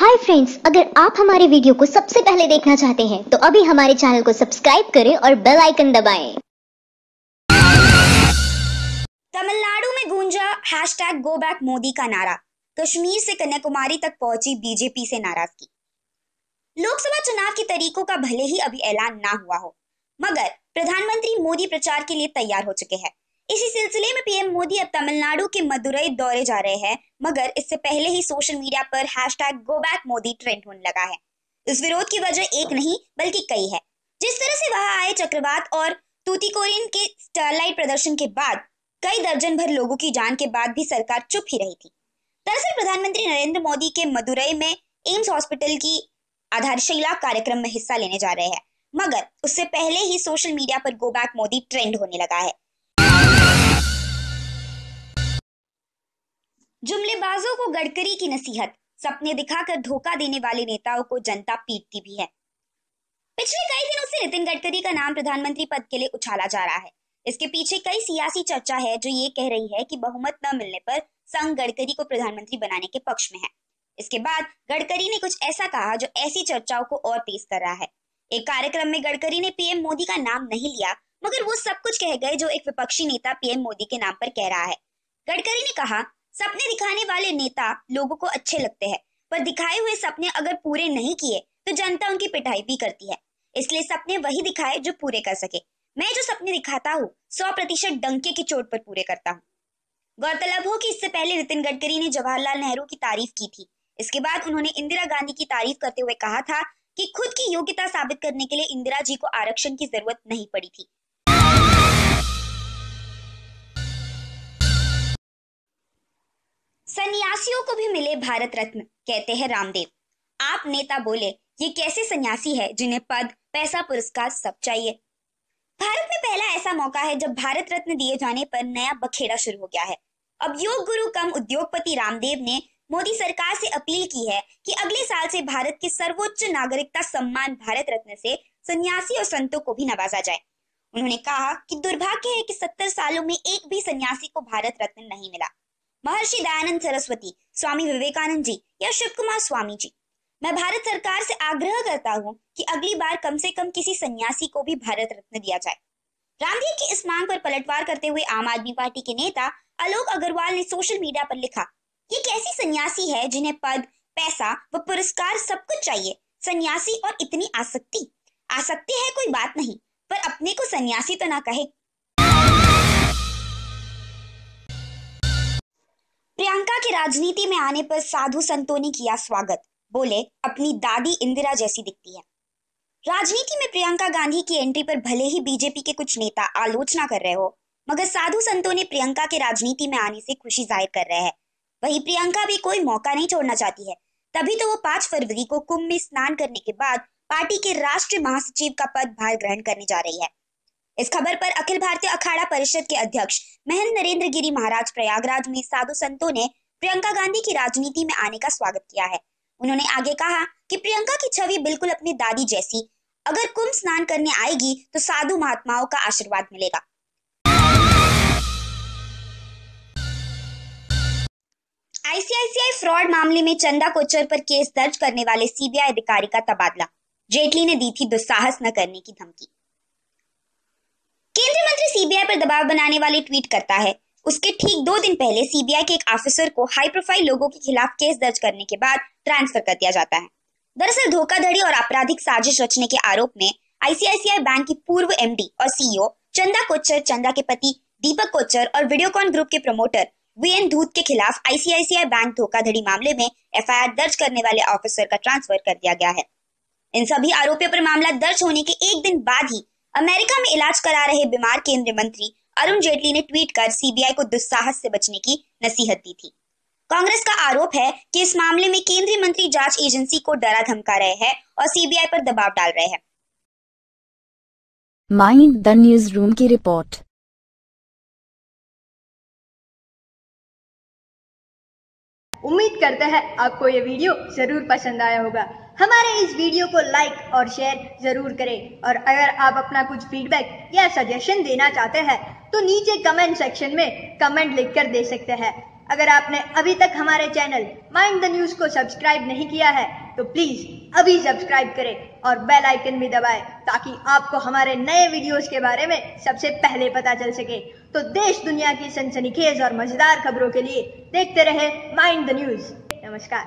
Hi friends, अगर आप हमारे वीडियो को सबसे पहले देखना चाहते हैं तो अभी हमारे चैनल को सब्सक्राइब करें और बेल आइकन दबाएं। तमिलनाडु में गूंजा #GoBackModi का नारा। कश्मीर से कन्याकुमारी तक पहुंची बीजेपी से नाराजगी। लोकसभा चुनाव के तरीकों का भले ही अभी ऐलान ना हुआ हो, मगर प्रधानमंत्री मोदी प्रचार के लिए तैयार हो चुके हैं। इसी सिलसिले में पीएम मोदी अब तमिलनाडु के मदुरई दौरे जा रहे हैं, मगर इससे पहले ही सोशल मीडिया पर #GoBackModi ट्रेंड होने लगा है। इस विरोध की वजह एक नहीं बल्कि कई है। जिस तरह से वहां आए चक्रवात और तूतीकोरिन के स्टारलाइट प्रदर्शन के बाद कई दर्जन भर लोगों की जान के बाद भी सरकार चुप ही रही थी। दरअसल प्रधानमंत्री नरेंद्र मोदी के मदुरई में एम्स हॉस्पिटल की आधारशिला कार्यक्रम में हिस्सा लेने जा रहे हैं, मगर उससे पहले ही सोशल मीडिया पर गो बैक मोदी ट्रेंड होने लगा है। जुमलेबाजों को गडकरी की नसीहत, सपने दिखाकर धोखा देने वाले नेताओं को जनता पीटती भी है। पिछले कई दिनों से नितिन गडकरी का नाम प्रधानमंत्री पद के लिए उछाला जा रहा है। इसके पीछे कई सियासी चर्चा है जो ये कह रही है कि बहुमत न मिलने पर संघ गडकरी को प्रधानमंत्री बनाने के पक्ष में है। इसके बाद गडकरी ने कुछ ऐसा कहा जो ऐसी चर्चाओं को और तेज कर रहा है। एक कार्यक्रम में गडकरी ने पीएम मोदी का नाम नहीं लिया, मगर वो सब कुछ कह गए जो एक विपक्षी नेता पीएम मोदी के नाम पर कह रहा है। गडकरी ने कहा, सपने दिखाने वाले नेता लोगों को अच्छे लगते हैं, पर दिखाए हुए सपने अगर पूरे नहीं किए तो जनता उनकी पिटाई भी करती है। इसलिए सपने वही दिखाए जो पूरे कर सके। मैं जो सपने दिखाता हूँ 100% डंके की चोट पर पूरे करता हूँ। गौरतलब हो कि इससे पहले नितिन गडकरी ने जवाहरलाल नेहरू की तारीफ की थी। इसके बाद उन्होंने इंदिरा गांधी की तारीफ करते हुए कहा था कि खुद की योग्यता साबित करने के लिए इंदिरा जी को आरक्षण की जरूरत नहीं पड़ी थी। सन्यासियों को भी मिले भारत रत्न, कहते हैं रामदेव। आप नेता बोले, ये कैसे सन्यासी है जिन्हें पद, पैसा, पुरस्कार सब चाहिए। भारत में पहला ऐसा मौका है जब भारत रत्न दिए जाने पर नया बखेड़ा शुरू हो गया है। अब योग गुरु कम उद्योगपति रामदेव ने मोदी सरकार से अपील की है कि अगले साल से भारत के सर्वोच्च नागरिकता सम्मान भारत रत्न से सन्यासी और संतों को भी नवाजा जाए। उन्होंने कहा कि दुर्भाग्य है कि 70 सालों में एक भी सन्यासी को भारत रत्न नहीं मिला। महर्षि दयानंद सरस्वती, स्वामी विवेकानंद जी या शिव कुमार स्वामी जी, मैं भारत सरकार से आग्रह करता हूं कि अगली बार कम से कम किसी सन्यासी को भी भारत रत्न दिया जाए। रामदेव की इस मांग पर पलटवार करते हुए आम आदमी पार्टी के नेता आलोक अग्रवाल ने सोशल मीडिया पर लिखा, ये कैसी सन्यासी है जिन्हें पद, पैसा व पुरस्कार सब कुछ चाहिए। सन्यासी और इतनी आसक्ति है कोई बात नहीं, पर अपने को सन्यासी तो ना कहे। प्रियंका के राजनीति में आने पर साधु संतों ने किया स्वागत, बोले अपनी दादी इंदिरा जैसी दिखती है। राजनीति में प्रियंका गांधी की एंट्री पर भले ही बीजेपी के कुछ नेता आलोचना कर रहे हो, मगर साधु संतों ने प्रियंका के राजनीति में आने से खुशी जाहिर कर रहे हैं। वहीं प्रियंका भी कोई मौका नहीं छोड़ना चाहती है, तभी तो वो 5 फरवरी को कुंभ में स्नान करने के बाद पार्टी के राष्ट्रीय महासचिव का पदभार ग्रहण करने जा रही है। इस खबर पर अखिल भारतीय अखाड़ा परिषद के अध्यक्ष महंत नरेंद्र गिरी महाराज प्रयागराज में साधु संतों ने प्रियंका गांधी की राजनीति में आने का स्वागत किया है। उन्होंने आगे कहा कि प्रियंका की छवि बिल्कुल अपनी दादी जैसी, अगर कुंभ स्नान करने आएगी तो साधु महात्माओं का आशीर्वाद मिलेगा। आईसीआईसीआई फ्रॉड मामले में चंदा कोचर पर केस दर्ज करने वाले सीबीआई अधिकारी का तबादला, जेटली ने दी थी दुस्साहस न करने की धमकी। केंद्रीय मंत्री सीबीआई पर दबाव बनाने वाले ट्वीट करता है, उसके ठीक 2 दिन पहले सीबीआई के एक ऑफिसर को हाई प्रोफाइल लोगों के खिलाफ केस दर्ज करने के बाद ट्रांसफर कर दिया जाता है। दरअसल धोखाधड़ी और आपराधिक साजिश रचने के आरोप में आईसीआईसीआई बैंक की पूर्व एमडी और सीईओ चंदा कोचर, चंदा के पति दीपक कोचर और वीडियोकॉन ग्रुप के प्रमोटर वीएन धूत के खिलाफ आईसीआईसीआई बैंक धोखाधड़ी मामले में एफआईआर दर्ज करने वाले ऑफिसर का ट्रांसफर कर दिया गया है। इन सभी आरोपियों पर मामला दर्ज होने के एक दिन बाद ही अमेरिका में इलाज करा रहे बीमार केंद्रीय मंत्री अरुण जेटली ने ट्वीट कर सीबीआई को दुस्साहस से बचने की नसीहत दी थी। कांग्रेस का आरोप है कि इस मामले में केंद्रीय मंत्री जांच एजेंसी को डरा धमका रहे हैं और सीबीआई पर दबाव डाल रहे हैं। माइंड द न्यूज रूम की रिपोर्ट। उम्मीद करते हैं आपको ये वीडियो जरूर पसंद आया होगा। हमारे इस वीडियो को लाइक और शेयर जरूर करें, और अगर आप अपना कुछ फीडबैक या सजेशन देना चाहते हैं तो नीचे कमेंट सेक्शन में कमेंट लिखकर दे सकते हैं। अगर आपने अभी तक हमारे चैनल माइंड द न्यूज को सब्सक्राइब नहीं किया है तो प्लीज अभी सब्सक्राइब करें और बेल आइकन भी दबाएं ताकि आपको हमारे नए वीडियोस के बारे में सबसे पहले पता चल सके। तो देश दुनिया की सनसनीखेज और मजेदार खबरों के लिए देखते रहे माइंड द न्यूज। नमस्कार।